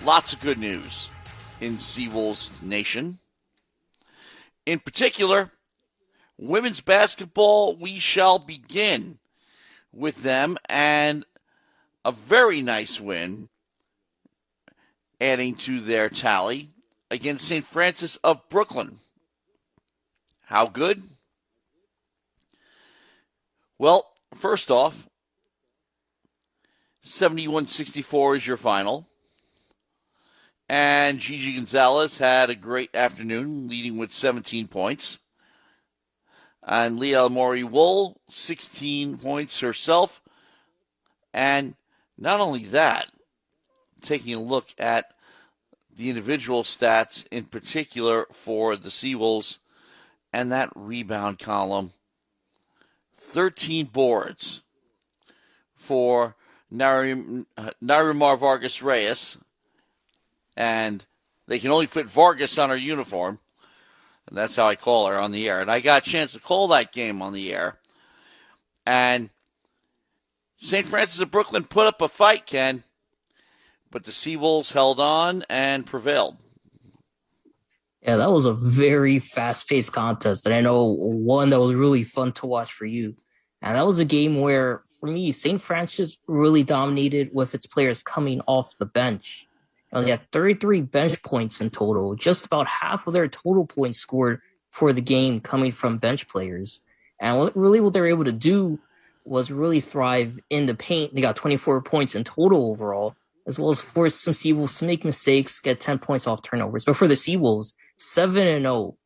lots of good news in Seawolves Nation. In particular, women's basketball, we shall begin with them, and a very nice win adding to their tally against St. Francis of Brooklyn. How good? Well, first off, 71-64 is your final. And Gigi Gonzalez had a great afternoon, leading with 17 points. And Leah Mori-Wool, 16 points herself. And not only that, taking a look at the individual stats in particular for the Seawolves and that rebound column, 13 boards for Narimar Vargas Reyes. And they can only fit Vargas on her uniform. And that's how I call her on the air. And I got a chance to call that game on the air. And St. Francis of Brooklyn put up a fight, Ken. But the Seawolves held on and prevailed. Yeah, that was a very fast-paced contest. And I know one that was really fun to watch for you. And that was a game where, for me, St. Francis really dominated with its players coming off the bench. They had 33 bench points in total. Just about half of their total points scored for the game coming from bench players. And what they were able to do was really thrive in the paint. They got 24 points in total overall, as well as force some Seawolves to make mistakes, get 10 points off turnovers. But for the Seawolves, 7-0,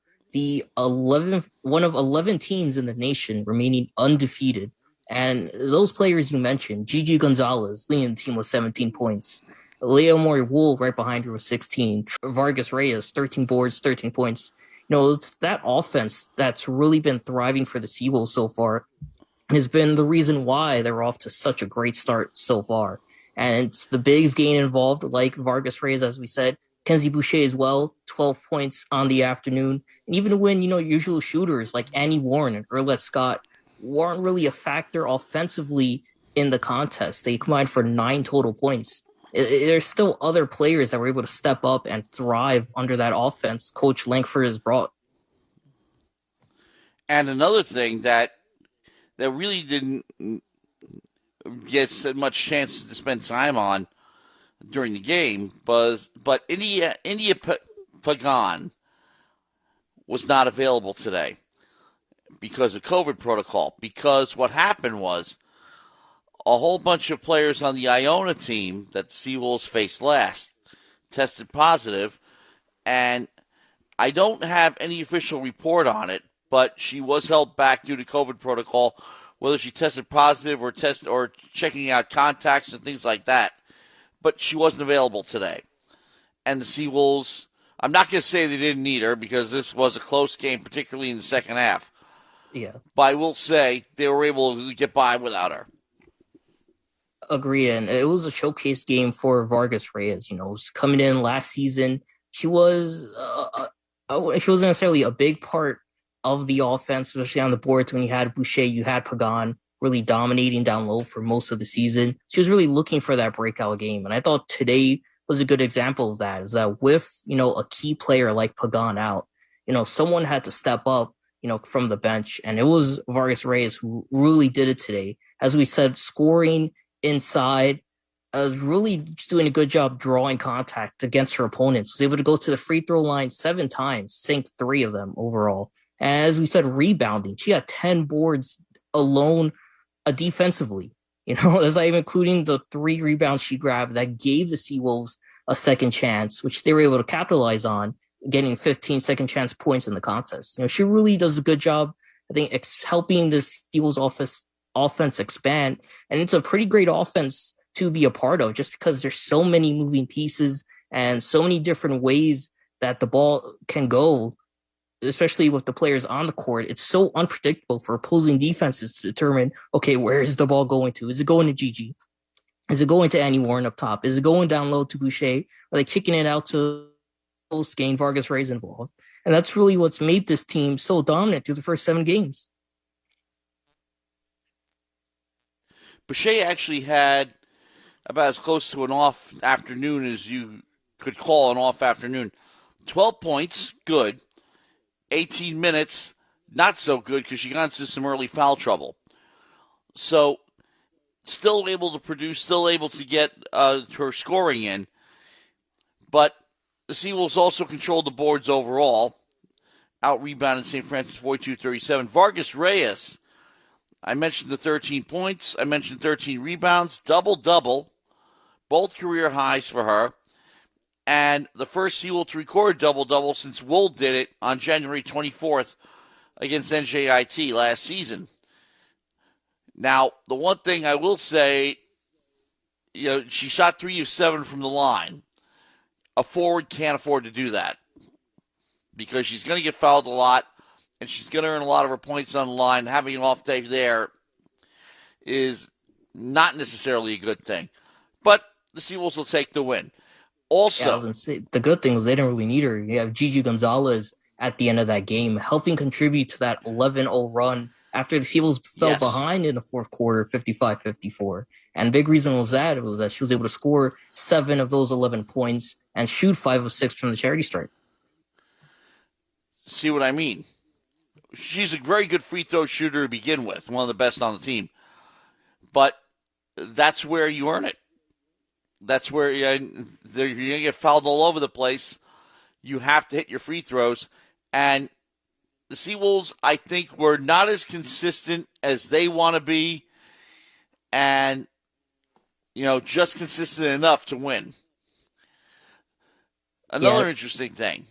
one of 11 teams in the nation remaining undefeated. And those players you mentioned, Gigi Gonzalez leading the team with 17 points. Leah Mori-Wool right behind her with 16. Vargas Reyes, 13 boards, 13 points. It's that offense that's really been thriving for the Seawolves so far and has been the reason why they're off to such a great start so far. And it's the bigs gain involved, like Vargas Reyes, as we said. Kenzie Boucher as well, 12 points on the afternoon. And even when, usual shooters like Annie Warren and Erlette Scott weren't really a factor offensively in the contest. They combined for 9 total points. There's still other players that were able to step up and thrive under that offense Coach Langford has brought. And another thing that really didn't get much chance to spend time on during the game but India Pagan was not available today because of COVID protocol. Because what happened was a whole bunch of players on the Iona team that the Seawolves faced last tested positive, and I don't have any official report on it, but she was held back due to COVID protocol, whether she tested positive or checking out contacts and things like that. But she wasn't available today. And the Seawolves, I'm not going to say they didn't need her because this was a close game, particularly in the second half. Yeah. But I will say they were able to get by without her. Agree, and it was a showcase game for Vargas Reyes. Coming in last season, she wasn't necessarily a big part of the offense, especially on the boards when you had Boucher, you had Pagan really dominating down low for most of the season. She was really looking for that breakout game, and I thought today was a good example of that. Is that with a key player like Pagan out, someone had to step up, from the bench, and it was Vargas Reyes who really did it today. As we said, scoring inside, was really just doing a good job drawing contact against her opponents. Was able to go to the free throw line 7 times, sink 3 of them overall. And as we said, rebounding. She had 10 boards alone defensively. That's not even including the 3 rebounds she grabbed that gave the Seawolves a second chance, which they were able to capitalize on, getting 15 second chance points in the contest. She really does a good job, I think, helping the Seawolves offense expand, and it's a pretty great offense to be a part of just because there's so many moving pieces and so many different ways that the ball can go, especially with the players on the court. It's so unpredictable for opposing defenses to determine, okay, where is the ball going to? Is it going to Gigi? Is it going to Annie Warren up top? Is it going down low to Boucher? Are they kicking it out to post game Vargas Reyes involved? And that's really what's made this team so dominant through the first 7 games. Boucher actually had about as close to an off afternoon as you could call an off afternoon. 12 points, good. 18 minutes, not so good because she got into some early foul trouble. So, still able to produce, still able to get her scoring in. But the Seawolves also controlled the boards overall. Out-rebounded St. Francis 42-37. Vargas Reyes, I mentioned the 13 points. I mentioned 13 rebounds. Double-double. Both career highs for her. And the first Seawolf to record double-double since Wool did it on January 24th against NJIT last season. Now, the one thing I will say, she shot 3 of 7 from the line. A forward can't afford to do that because she's going to get fouled a lot and she's going to earn a lot of her points on the line. Having an off day there is not necessarily a good thing. But the Seawolves will take the win. Also, the good thing was they didn't really need her. You have Gigi Gonzalez at the end of that game helping contribute to that 11-0 run after the Seawolves fell behind in the fourth quarter, 55-54. And the big reason was that she was able to score 7 of those 11 points and shoot 5 of 6 from the charity stripe. See what I mean? She's a very good free throw shooter to begin with, one of the best on the team. But that's where you earn it. That's where you're going to get fouled all over the place. You have to hit your free throws. And the Seawolves, I think, were not as consistent as they want to be. And, just consistent enough to win. Another interesting thing.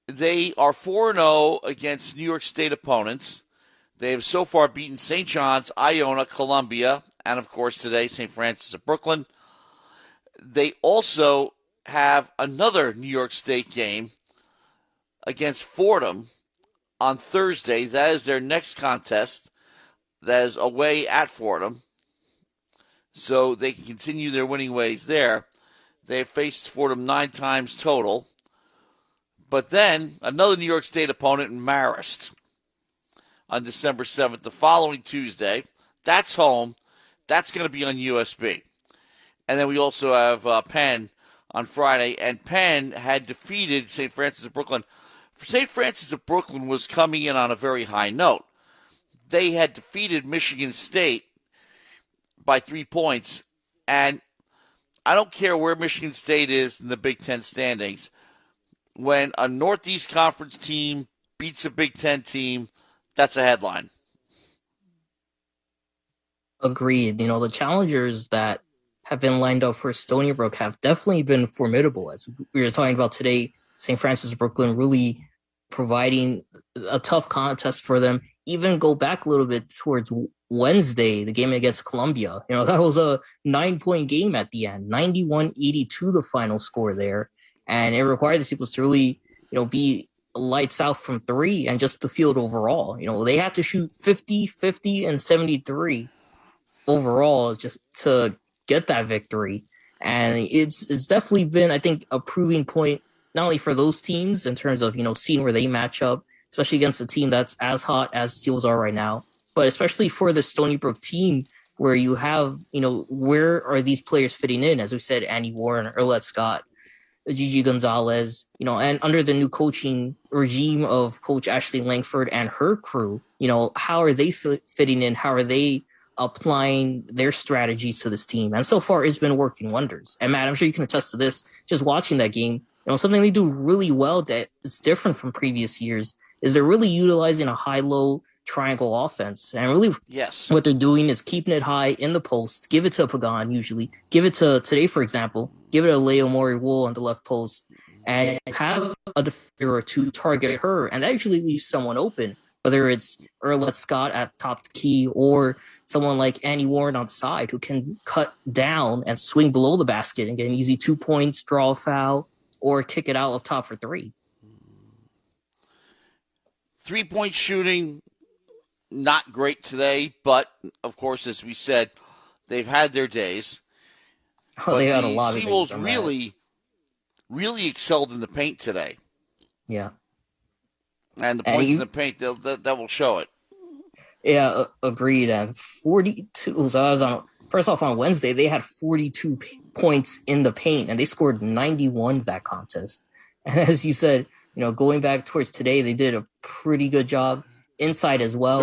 They are 4-0 against New York State opponents. They have so far beaten St. John's, Iona, Columbia, and, of course, today, St. Francis of Brooklyn. They also have another New York State game against Fordham on Thursday. That is their next contest. That is away at Fordham. So they can continue their winning ways there. They have faced Fordham 9 times total. But then another New York State opponent in Marist on December 7th, the following Tuesday. That's home. That's going to be on USB. And then we also have Penn on Friday. And Penn had defeated St. Francis of Brooklyn. St. Francis of Brooklyn was coming in on a very high note. They had defeated Michigan State by 3 points. And I don't care where Michigan State is in the Big Ten standings. When a Northeast Conference team beats a Big Ten team, that's a headline. Agreed. The challengers that have been lined up for Stony Brook have definitely been formidable. As we were talking about today, St. Francis of Brooklyn really providing a tough contest for them. Even go back a little bit towards Wednesday, the game against Columbia. That was a 9-point game at the end, 91-82 the final score there. And it required the Seawolves to really, be lights out from 3 and just the field overall. They had to shoot 50, 50, and 73 overall just to get that victory. And it's definitely been, I think, a proving point, not only for those teams in terms of, seeing where they match up, especially against a team that's as hot as the Seawolves are right now, but especially for the Stony Brook team where you have, where are these players fitting in? As we said, Annie Warren, Erlette Scott, Gigi Gonzalez, and under the new coaching regime of Coach Ashley Langford and her crew, how are they fitting in? How are they applying their strategies to this team? And so far, it's been working wonders. And Matt, I'm sure you can attest to this. Just watching that game, something they do really well that is different from previous years is they're really utilizing a high-low triangle offense. And really what they're doing is keeping it high in the post, give it to Pagan usually, give it to today, for example, give it to Leo Mori-Wool on the left post, and have a defender or two target her. And that usually leaves someone open, whether it's Erlette Scott at top key or someone like Annie Warren on side who can cut down and swing below the basket and get an easy 2 points, draw a foul, or kick it out up top for 3. 3-point shooting, not great today, but of course, as we said, they've had their days. Oh, they had a lot of Seawolves really excelled in the paint today. Yeah. And the points in the paint, that will show it. Yeah, agreed. And 42. So I was first off, on Wednesday, they had 42 points in the paint, and they scored 91 that contest. And as you said, going back towards today, they did a pretty good job inside as well.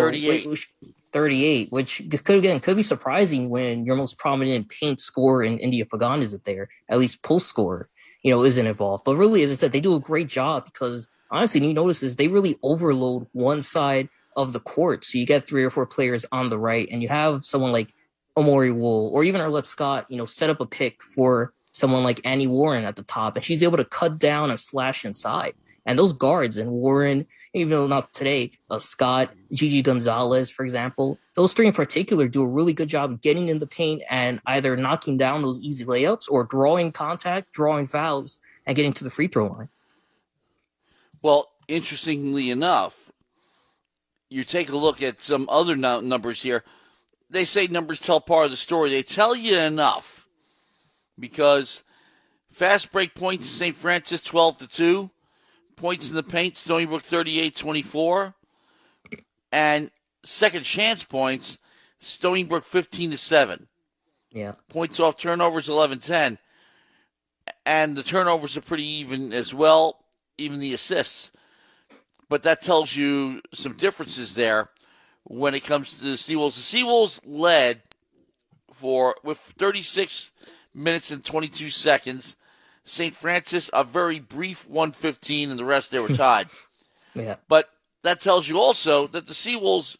38, which could be surprising when your most prominent paint scorer in India Pagan isn't there. At least post scorer, isn't involved. But really, as I said, they do a great job because honestly, you notice is they really overload one side of the court. So you get 3 or 4 players on the right, and you have someone like Amori Wool or even Arlette Scott, set up a pick for someone like Annie Warren at the top, and she's able to cut down and slash inside. And those guards and Warren, even though not today, Scott, Gigi Gonzalez, for example, those 3 in particular do a really good job getting in the paint and either knocking down those easy layups or drawing contact, drawing fouls, and getting to the free throw line. Well, interestingly enough, you take a look at some other numbers here. They say numbers tell part of the story. They tell you enough because fast break points, St. Francis 12-2. Points in the paint, Stony Brook 38-24. And second chance points, Stony Brook 15-7. Yeah. Points off turnovers 11-10. And the turnovers are pretty even as well, even the assists. But that tells you some differences there when it comes to the Seawolves. The Seawolves led with 36 minutes and 22 seconds. St. Francis, a very brief 1:15, and the rest they were tied. Yeah. But that tells you also that the Seawolves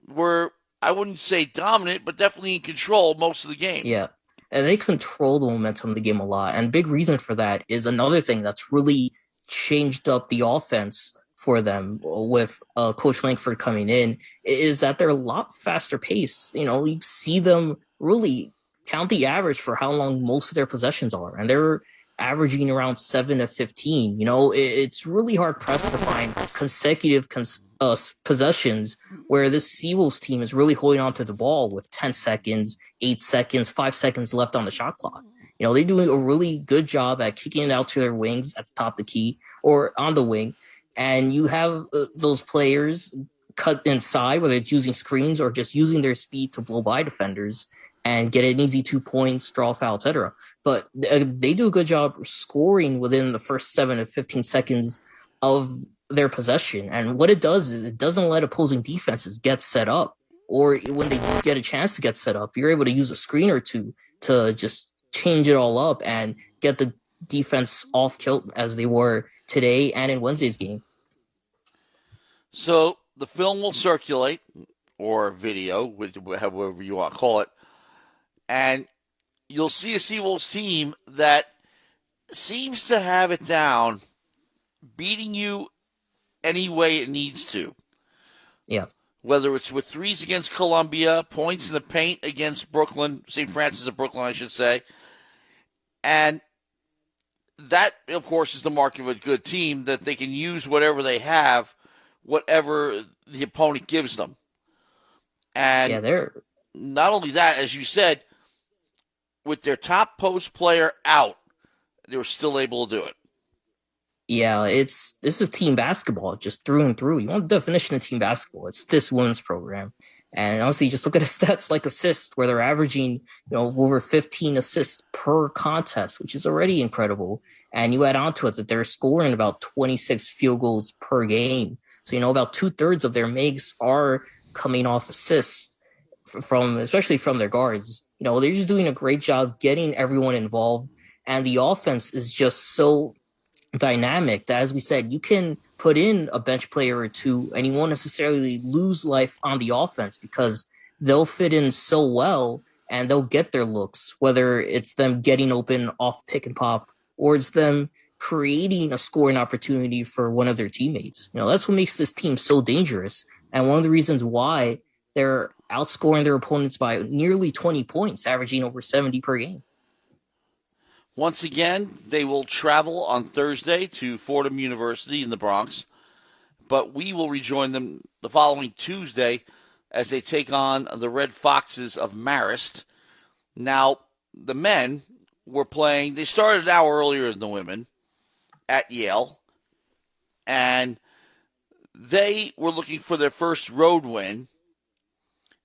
were, I wouldn't say dominant, but definitely in control most of the game. Yeah. And they control the momentum of the game a lot. And big reason for that is another thing that's really changed up the offense for them with Coach Langford coming in is that they're a lot faster pace. You see them really count the average for how long most of their possessions are, and they're averaging around 7 to 15. It's really hard pressed to find consecutive possessions where this Seawolves team is really holding on to the ball with 10 seconds, 8 seconds, 5 seconds left on the shot clock. They do a really good job at kicking it out to their wings at the top of the key or on the wing, and you have those players cut inside, whether it's using screens or just using their speed to blow by defenders and get an easy 2 points, draw a foul, etc. But they do a good job scoring within the first 7 to 15 seconds of their possession. And what it does is it doesn't let opposing defenses get set up. Or when they get a chance to get set up, you're able to use a screen or two to just change it all up and get the defense off kilt as they were today and in Wednesday's game. So the film will circulate, or video, however you want to call it, and you'll see a Seawolves team that seems to have it down, beating you any way it needs to. Yeah. Whether it's with threes against Columbia, points in the paint against Brooklyn, St. Francis of Brooklyn, I should say. And that, of course, is the mark of a good team, that they can use whatever they have, whatever the opponent gives them. And not only that, as you said, with their top post player out, they were still able to do it. Yeah, this is team basketball, just through and through. You want the definition of team basketball? It's this women's program. And honestly, just look at the stats like assists, where they're averaging, over 15 assists per contest, which is already incredible. And you add on to it that they're scoring about 26 field goals per game. So, about 2/3 of their makes are coming off assists especially from their guards. They're just doing a great job getting everyone involved. And the offense is just so dynamic that, as we said, you can put in a bench player or two and you won't necessarily lose life on the offense because they'll fit in so well and they'll get their looks, whether it's them getting open off pick and pop or it's them creating a scoring opportunity for one of their teammates. That's what makes this team so dangerous. And one of the reasons why they're outscoring their opponents by nearly 20 points, averaging over 70 per game. Once again, they will travel on Thursday to Fordham University in the Bronx, but we will rejoin them the following Tuesday as they take on the Red Foxes of Marist. Now, the men were playing, they started an hour earlier than the women at Yale, and they were looking for their first road win.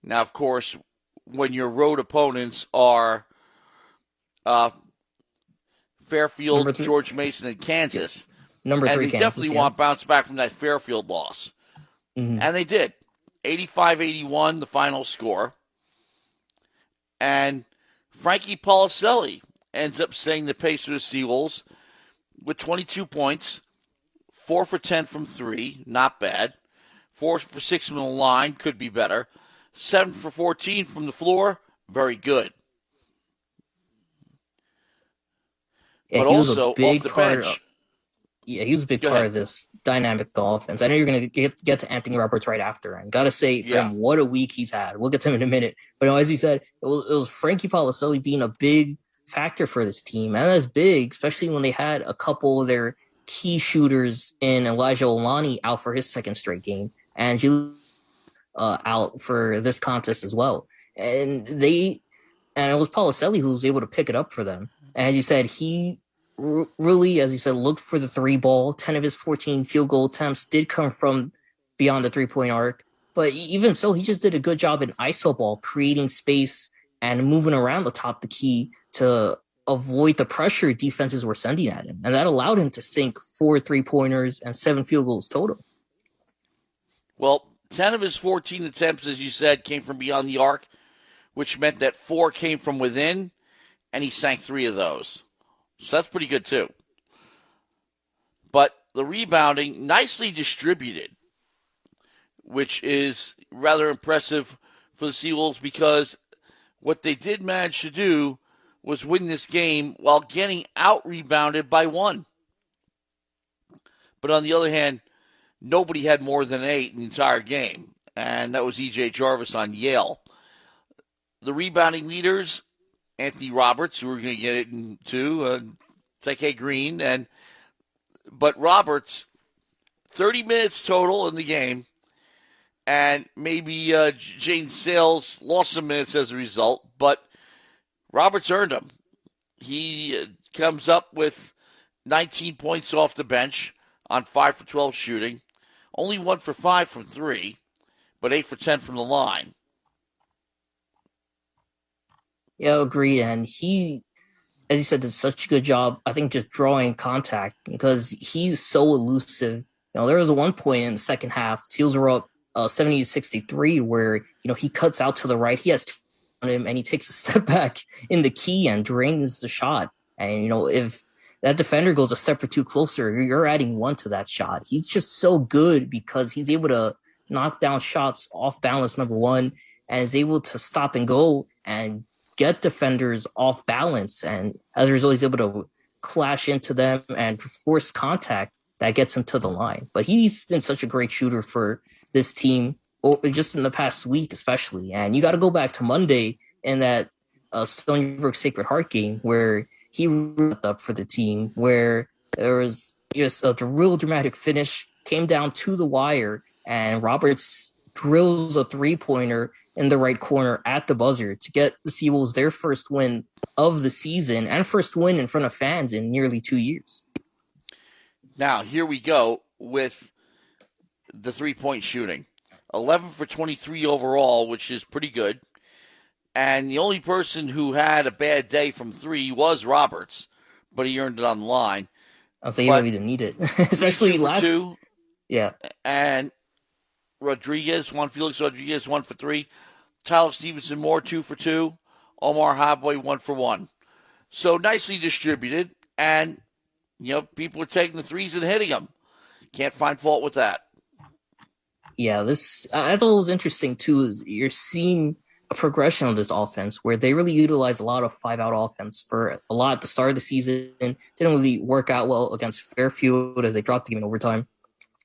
Now, of course, when your road opponents are uh, Fairfield, George Mason, and Kansas. Number 3, and they Kansas, definitely want to bounce back from that Fairfield loss. Mm-hmm. And they did. 85-81, the final score. And Frankie Policelli ends up setting the pace for the Seawolves with 22 points, 4 for 10 from 3, not bad. 4 for 6 from the line, could be better. 7 for 14 from the floor, very good. Yeah, but also off the bench. He was a big part of this dynamic offense. I know you're going to get to Anthony Roberts right after, and got to say, for him, what a week he's had. We'll get to him in a minute. But as you said, it was Frankie Policelli being a big factor for this team. And that's big, especially when they had a couple of their key shooters in Elijah Olani out for his second straight game, and Julie out for this contest as well. And it was Policelli who was able to pick it up for them. And as you said, he really, as you said, looked for the 3 ball. 10 of his 14 field goal attempts did come from beyond the 3-point arc. But even so, he just did a good job in iso ball, creating space and moving around the top of the key to avoid the pressure defenses were sending at him. And that allowed him to sink 4 3-pointers and 7 field goals total. Well, 10 of his 14 attempts, as you said, came from beyond the arc, which meant that 4 came from within, and he sank 3 of those. So that's pretty good, too. But the rebounding, nicely distributed, which is rather impressive for the Seawolves, because what they did manage to do was win this game while getting out-rebounded by 1. But on the other hand, nobody had more than 8 in the entire game, and that was E.J. Jarvis on Yale. The rebounding leaders, Anthony Roberts, who we're going to get into, Tyke Green, but Roberts, 30 minutes total in the game, and maybe Jane Sales lost some minutes as a result, but Roberts earned them. He comes up with 19 points off the bench on 5 for 12 shooting, only 1 for 5 from 3, but 8 for 10 from the line. Yeah, agree. And he, as you said, did such a good job, I think, just drawing contact, because he's so elusive. There was one point in the second half, Seals were up 70-63, where, he cuts out to the right. He has 2 on him, and he takes a step back in the key and drains the shot. And, if that defender goes a step or 2 closer, you're adding 1 to that shot. He's just so good because he's able to knock down shots off balance, number 1, and is able to stop and go and get defenders off balance, and as a result, he's able to clash into them and force contact that gets him to the line. But he's been such a great shooter for this team, just in the past week especially. And you got to go back to Monday in that Stony Brook Sacred Heart game where he ripped up for the team, where there was just a real dramatic finish, came down to the wire, and Roberts drills a 3-pointer in the right corner at the buzzer to get the Seawolves their first win of the season and first win in front of fans in nearly 2 years. Now, here we go with the 3-point shooting. 11 for 23 overall, which is pretty good. And the only person who had a bad day from 3 was Roberts, but he earned it on the line. I'll say he didn't need it, especially last 2. Yeah. And Felix Rodriguez, 1 for 3. Tyler Stevenson Moore, 2 for 2. Omar Habway, 1 for 1. So nicely distributed, and people are taking the threes and hitting them. Can't find fault with that. Yeah, I thought it was interesting too. Is you're seeing a progression of this offense where they really utilize a lot of 5-out offense for a lot at the start of the season. Didn't really work out well against Fairfield as they dropped the game in overtime,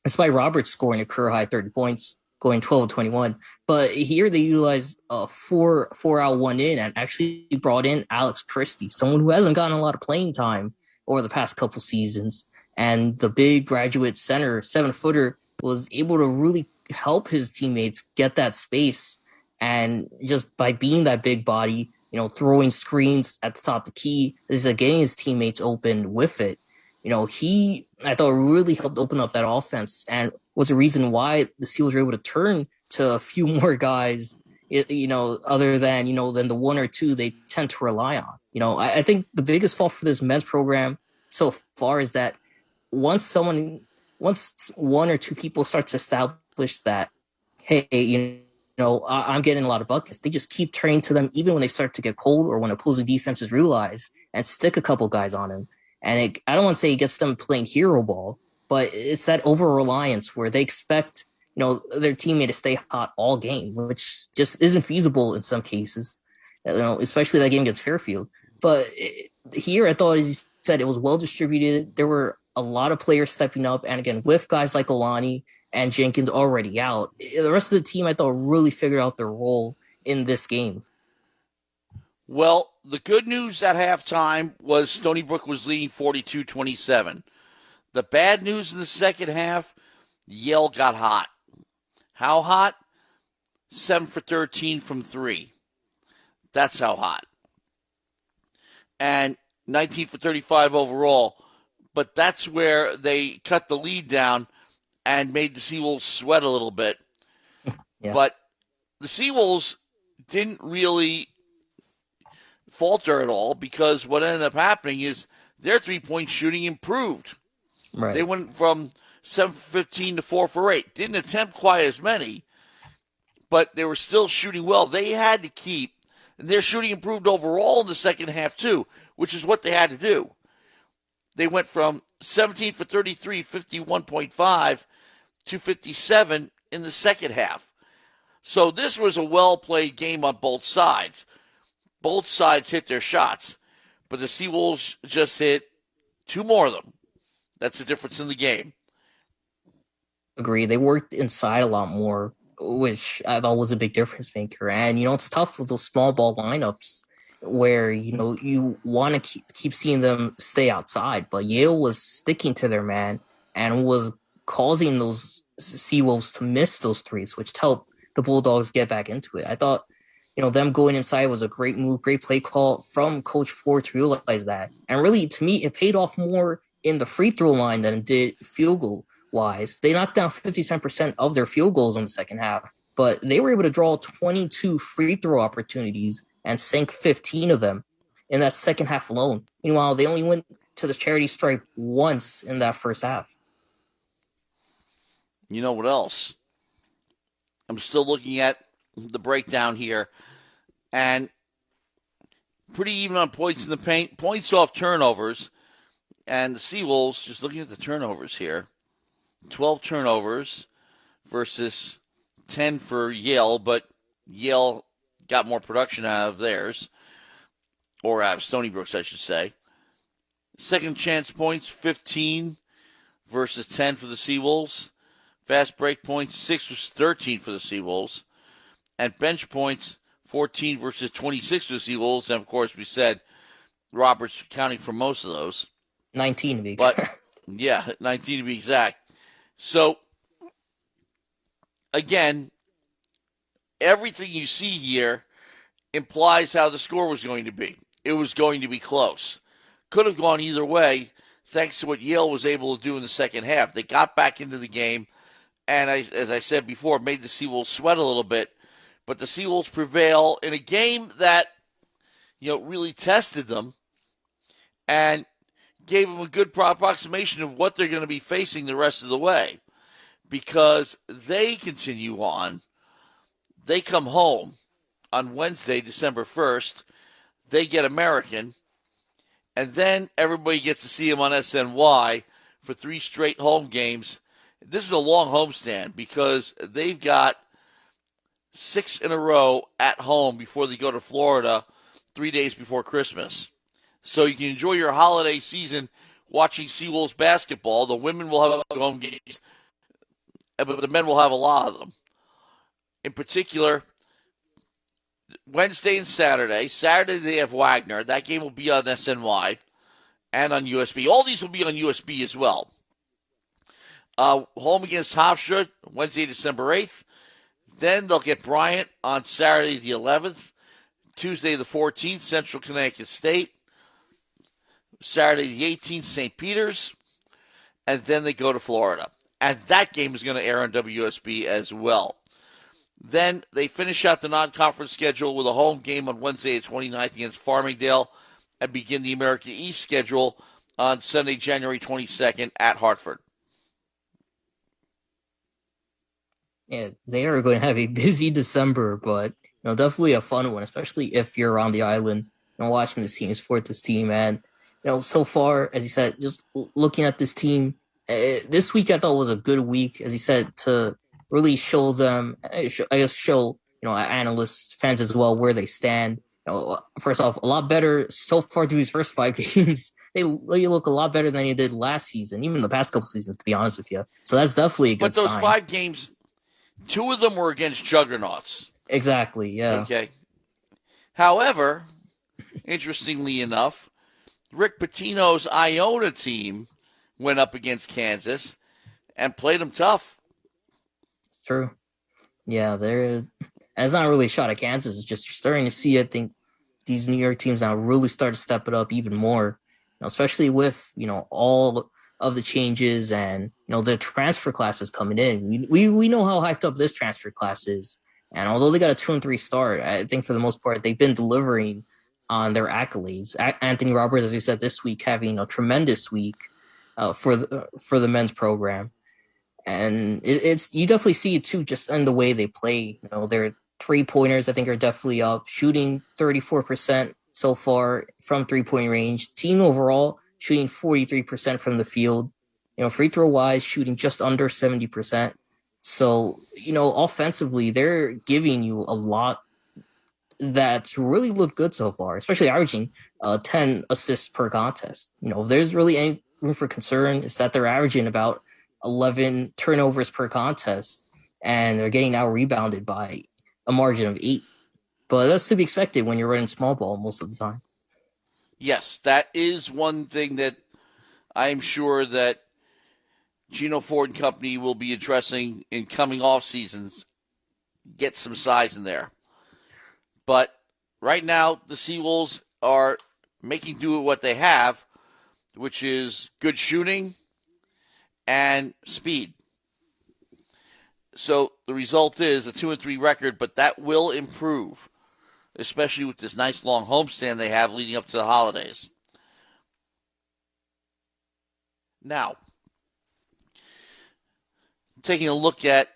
despite Roberts scoring a career high 30 points, going 12-21. But here they utilized a 4-out 1-in and actually brought in Alex Christie, someone who hasn't gotten a lot of playing time over the past couple seasons. And the big graduate center, 7-footer, was able to really help his teammates get that space. And just by being that big body, throwing screens at the top of the key, is getting his teammates open with it. I thought really helped open up that offense and was the reason why the Seals were able to turn to a few more guys, other than, than the 1 or 2 they tend to rely on. I think the biggest fault for this men's program so far is that once one or two people start to establish that, hey, I'm getting a lot of buckets, they just keep turning to them even when they start to get cold or when opposing defenses realize and stick a couple guys on him. And I don't want to say it gets them playing hero ball, but it's that over reliance where they expect their teammate to stay hot all game, which just isn't feasible in some cases. Especially that game against Fairfield. But here, I thought, as you said, it was well distributed. There were a lot of players stepping up, and again, with guys like Olani and Jenkins already out, the rest of the team, I thought, really figured out their role in this game. Well, the good news at halftime was Stony Brook was leading 42-27. The bad news in the second half, Yale got hot. How hot? 7 for 13 from 3. That's how hot. And 19 for 35 overall. But that's where they cut the lead down and made the Seawolves sweat a little bit. Yeah. But the Seawolves didn't really falter at all because what ended up happening is their three-point shooting improved. Right. They went from 7 for 15 to 4 for 8. Didn't attempt quite as many, but they were still shooting well. They had to keep. And their shooting improved overall in the second half, too, which is what they had to do. They went from 17 for 33, 51.5, to 57 in the second half. So this was a well-played game on both sides. Both sides hit their shots, but the Seawolves just hit 2 more of them. That's the difference in the game. Agree. They worked inside a lot more, which I thought was a big difference maker. And, it's tough with those small ball lineups where, you want to keep seeing them stay outside. But Yale was sticking to their man and was causing those Seawolves to miss those threes, which helped the Bulldogs get back into it. I thought, them going inside was a great move, great play call from Coach Ford to realize that. And really, to me, it paid off more in the free throw line than it did field goal wise. They knocked down 57% of their field goals in the second half, but they were able to draw 22 free throw opportunities and sank 15 of them in that second half alone. Meanwhile, they only went to the charity stripe once in that first half. You know what else? I'm still looking at the breakdown here, and pretty even on points in the paint, points off turnovers, and the Seawolves, just looking at the turnovers here, 12 turnovers versus 10 for Yale, but Yale got more production out of theirs, or out of Stony Brook's, I should say. Second chance points, 15 versus 10 for the Seawolves. Fast break points, 6 was 13 for the Seawolves. And bench points, 14 versus 26 for the Seawolves. And, of course, we said Roberts counting for most of those. 19 to be exact. But, yeah, 19 to be exact. So, again, everything you see here implies how the score was going to be. It was going to be close. Could have gone either way, thanks to what Yale was able to do in the second half. They got back into the game, and as I said before, made the Seawolves sweat a little bit. But the Seawolves prevail in a game that, really tested them and gave them a good approximation of what they're going to be facing the rest of the way. Because they continue on. They come home on Wednesday, December 1st. They get American. And then everybody gets to see them on SNY for 3 straight home games. This is a long homestand because they've got 6 in a row at home before they go to Florida 3 days before Christmas. So you can enjoy your holiday season watching Seawolves basketball. The women will have home games, but the men will have a lot of them. In particular, Wednesday and Saturday. Saturday they have Wagner. That game will be on SNY and on USB. All these will be on USB as well. Home against Hofstra, Wednesday, December 8th. Then they'll get Bryant on Saturday the 11th. Tuesday the 14th, Central Connecticut State. Saturday the 18th, St. Peter's. And then they go to Florida. And that game is going to air on WSB as well. Then they finish out the non-conference schedule with a home game on Wednesday the 29th against Farmingdale. and begin the America East schedule on Sunday, January 22nd at Hartford. Yeah, they are going to have a busy December, but definitely a fun one, especially if you're on the island and watching this team support this team. And so far, as you said, just looking at this team, this week I thought was a good week, as you said, to really show them, I guess, show analysts, fans as well, where they stand. First off, a lot better so far through his first 5 games. They look a lot better than they did last season, even the past couple seasons, to be honest with you. So that's definitely a good sign. But those 5 games, 2 of them were against juggernauts. Exactly, yeah. Okay. However, interestingly enough, Rick Pitino's Iona team went up against Kansas and played them tough. True. Yeah, it's not really a shot at Kansas. It's just you're starting to see, I think, these New York teams now really start to step it up even more, especially with, all of the changes and, the transfer classes coming in. We know how hyped up this transfer class is. And although they got a 2-3 start, I think for the most part, they've been delivering on their accolades. Anthony Roberts, as you said, this week having a tremendous week for the men's program. And it's you definitely see it too, just in the way they play. Their 3-pointers, I think, are definitely up, shooting 34% so far from 3-point range. Team overall shooting 43% from the field. Free throw wise, shooting just under 70%. So, offensively, they're giving you a lot that's really looked good so far, especially averaging 10 assists per contest. If there's really any room for concern, is that they're averaging about 11 turnovers per contest, and they're getting out rebounded by a margin of 8. But that's to be expected when you're running small ball most of the time. Yes, that is one thing that I'm sure that Gino Ford and company will be addressing in coming off seasons. Get some size in there. But right now, the Seawolves are making do with what they have, which is good shooting and speed. So the result is a 2-3 record, but that will improve, especially with this nice long homestand they have leading up to the holidays. Now, taking a look at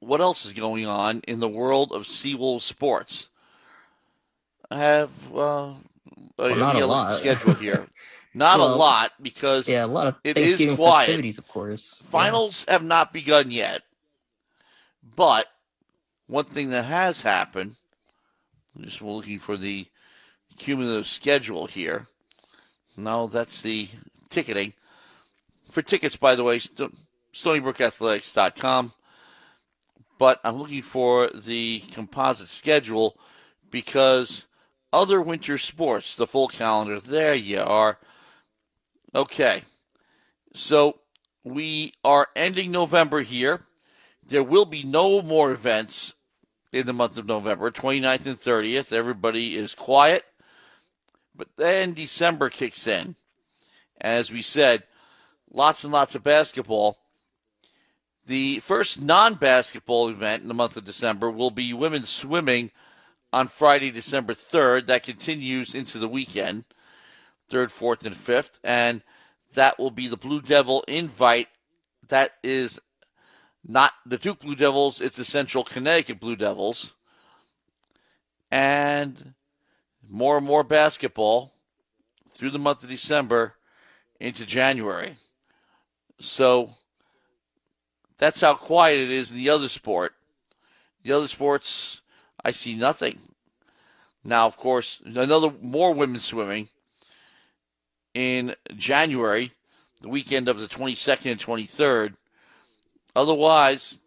what else is going on in the world of Seawolves sports. I have not a lot. Schedule here. Not a lot because a lot of it is quiet. Festivities, of course. Finals have not begun yet. But one thing that has happened, I'm just looking for the cumulative schedule here. No, that's the ticketing. For tickets, by the way, StonyBrookAthletics.com. But I'm looking for the composite schedule because other winter sports, the full calendar, there you are. Okay, so we are ending November here. There will be no more events in the month of November, 29th and 30th. Everybody is quiet. But then December kicks in. As we said, lots and lots of basketball. The first non-basketball event in the month of December will be women's swimming on Friday, December 3rd. That continues into the weekend, 3rd, 4th, and 5th. And that will be the Blue Devil Invite. That is not the Duke Blue Devils. It's the Central Connecticut Blue Devils. And more basketball through the month of December into January. So that's how quiet it is in the other sport. The other sports, I see nothing. Now, of course, more women's swimming in January, the weekend of the 22nd and 23rd. Otherwise,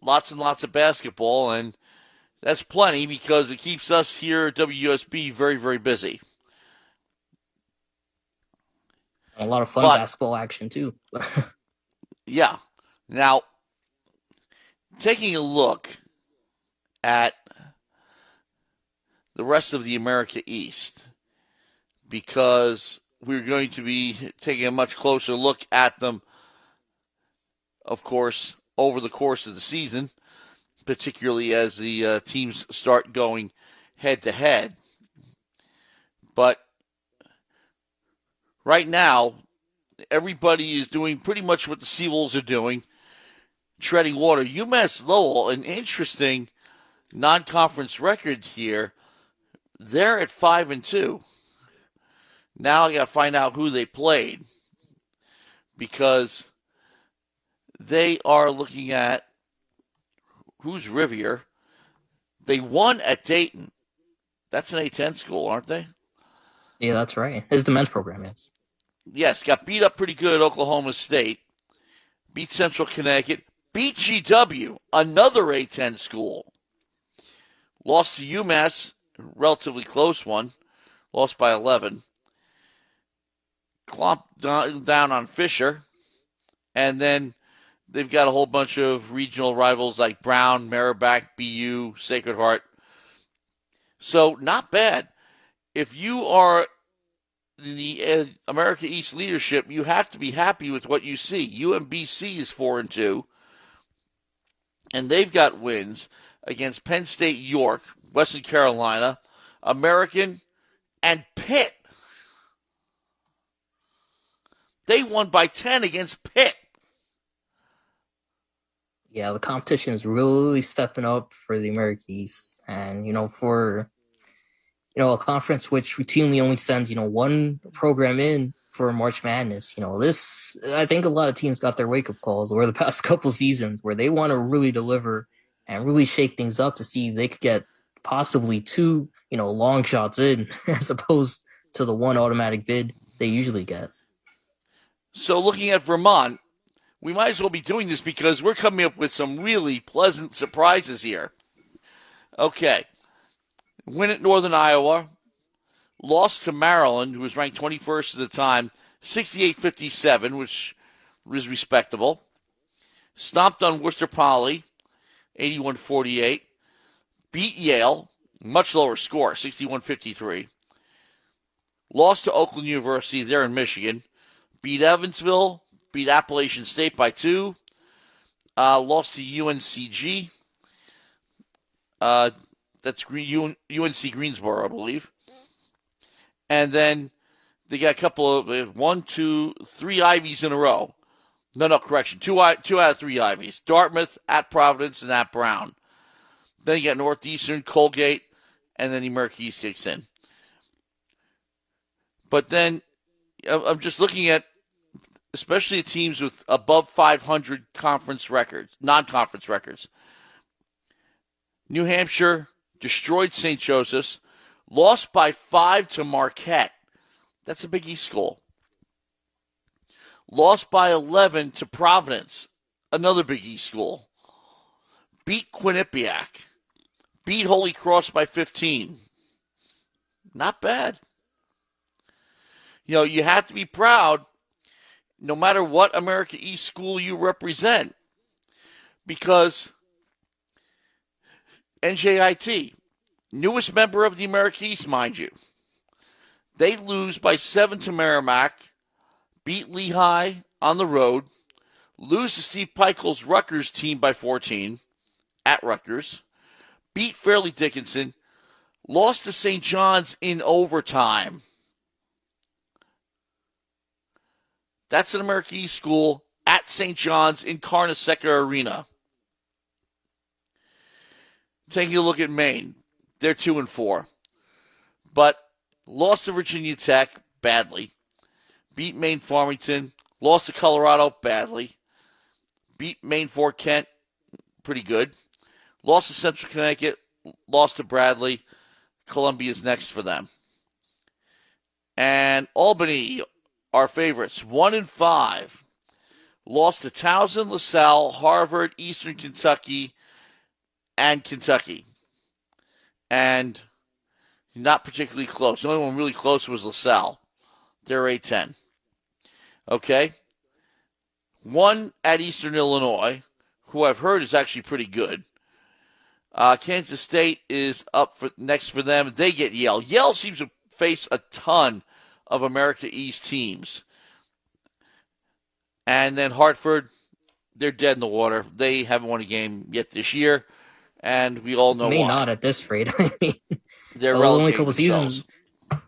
lots and lots of basketball, and that's plenty because it keeps us here at WUSB very, very busy. A lot of fun basketball action, too. Yeah. Now, taking a look at the rest of the America East, because we're going to be taking a much closer look at them, of course, over the course of the season, particularly as the teams start going head-to-head. But right now, everybody is doing pretty much what the Seawolves are doing, treading water. UMass Lowell, an interesting non-conference record here. They're at 5-2. Now I got to find out who they played, because they are looking at who's Rivier. They won at Dayton. That's an A-10 school, aren't they? Yeah, that's right. It's the men's program, yes. Yes, got beat up pretty good at Oklahoma State. Beat Central Connecticut. Beat GW, another A-10 school. Lost to UMass, relatively close one. Lost by 11. Clomped down on Fisher. And then they've got a whole bunch of regional rivals like Brown, Merrimack, BU, Sacred Heart. So not bad. If you are the America East leadership, you have to be happy with what you see. UMBC is 4-2, and they've got wins against Penn State, York, Western Carolina, American, and Pitt. They won by 10 against Pitt. Yeah, the competition is really stepping up for the America East. And, for, a conference which routinely only sends, one program in for March Madness, I think a lot of teams got their wake-up calls over the past couple seasons where they want to really deliver and really shake things up to see if they could get possibly two, long shots in as opposed to the one automatic bid they usually get. So looking at Vermont, we might as well be doing this because we're coming up with some really pleasant surprises here. Okay. Win at Northern Iowa. Lost to Maryland, who was ranked 21st at the time, 68-57, which was respectable. Stomped on Worcester Poly, 81-48. Beat Yale, much lower score, 61-53. Lost to Oakland University, there in Michigan. Beat Evansville. Beat Appalachian State by 2. Lost to UNCG. That's UNC Greensboro, I believe. And then they got a couple of 1, 2, 3 Ivies in a row. No, correction. Two out of 3 Ivies. Dartmouth, at Providence, and at Brown. Then you got Northeastern, Colgate, and then the America East kicks in. But then I'm just looking at especially the teams with above 500 conference records, non-conference records. New Hampshire destroyed St. Joseph's, lost by 5 to Marquette. That's a Big East school. Lost by 11 to Providence, another Big East school. Beat Quinnipiac. Beat Holy Cross by 15. Not bad. You have to be proud no matter what America East school you represent, because NJIT, newest member of the America East, mind you, they lose by 7 to Merrimack, beat Lehigh on the road, lose to Steve Pikel's Rutgers team by 14 at Rutgers, beat Fairleigh Dickinson, lost to St. John's in overtime. That's an America East school at St. John's in Carnesecca Arena. Taking a look at Maine, they're 2-4. But lost to Virginia Tech badly. Beat Maine Farmington. Lost to Colorado badly. Beat Maine Fort Kent pretty good. Lost to Central Connecticut. Lost to Bradley. Columbia's next for them. And Albany, our favorites, 1-5. Lost to Towson, LaSalle, Harvard, Eastern Kentucky, and Kentucky. And not particularly close. The only one really close was LaSalle. They're A-10. Okay? One at Eastern Illinois, who I've heard is actually pretty good. Kansas State is up next for them. They get Yale. Yale seems to face a ton of America East teams. And then Hartford, they're dead in the water. They haven't won a game yet this year, and we all know why. Not at this rate. I mean, they're only a couple themselves. seasons.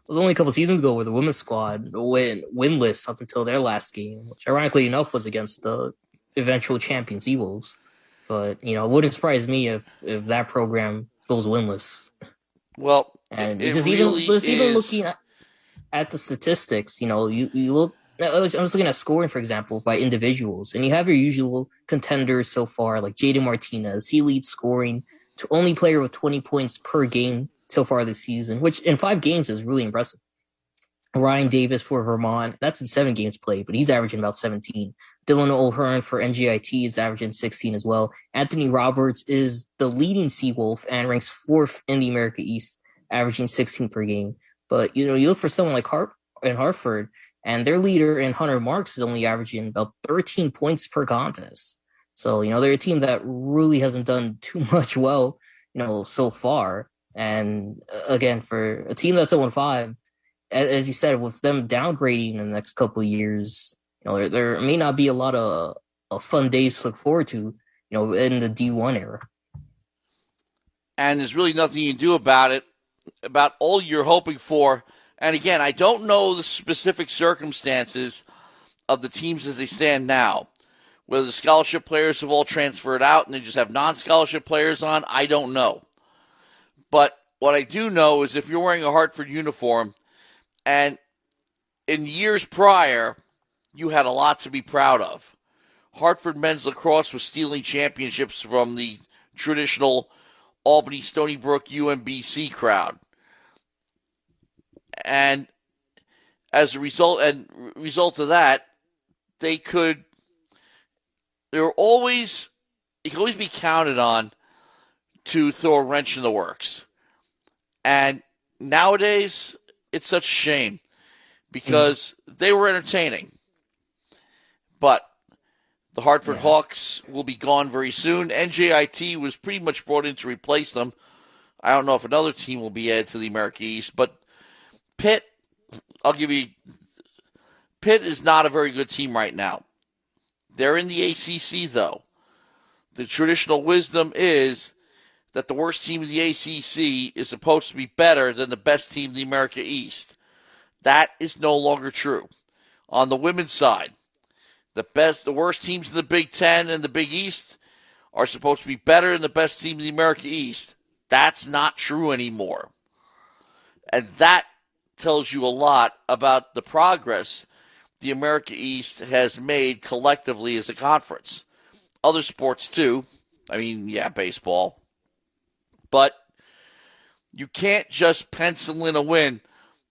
was only a couple seasons ago where the women's squad went winless up until their last game, which ironically enough was against the eventual champion Seawolves. But it wouldn't surprise me if that program goes winless. Well, And it just really even is. looking at the statistics, you look. I'm just looking at scoring, for example, by individuals, and you have your usual contenders so far, like Jaden Martinez. He leads scoring to only player with 20 points per game so far this season, which in 5 games is really impressive. Ryan Davis for Vermont, that's in 7 games played, but he's averaging about 17. Dylan O'Hearn for NJIT is averaging 16 as well. Anthony Roberts is the leading Seawolf and ranks 4th in the America East, averaging 16 per game. But, you look for someone like Hartford, and their leader in Hunter Marks is only averaging about 13 points per contest. So, they're a team that really hasn't done too much well, so far. And again, for a team that's 0-5, as you said, with them downgrading in the next couple of years, there may not be a lot of fun days to look forward to, in the D1 era. And there's really nothing you can do about it, about all you're hoping for. And again, I don't know the specific circumstances of the teams as they stand now. Whether the scholarship players have all transferred out and they just have non-scholarship players on, I don't know. But what I do know is if you're wearing a Hartford uniform, and in years prior, you had a lot to be proud of. Hartford men's lacrosse was stealing championships from the traditional Albany, Stony Brook, UMBC crowd. And as a result of that, you could always be counted on to throw a wrench in the works. And nowadays, it's such a shame because they were entertaining. But the Hartford Hawks will be gone very soon. NJIT was pretty much brought in to replace them. I don't know if another team will be added to the America East, but Pitt is not a very good team right now. They're in the ACC, though. The traditional wisdom is that the worst team in the ACC is supposed to be better than the best team in the America East. That is no longer true. On the women's side, the worst teams in the Big Ten and the Big East are supposed to be better than the best team in the America East. That's not true anymore. And that tells you a lot about the progress the America East has made collectively as a conference. Other sports too. Baseball. But you can't just pencil in a win.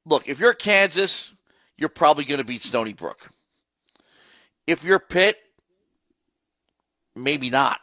Look, if you're Kansas, you're probably going to beat Stony Brook. If you're Pitt, maybe not.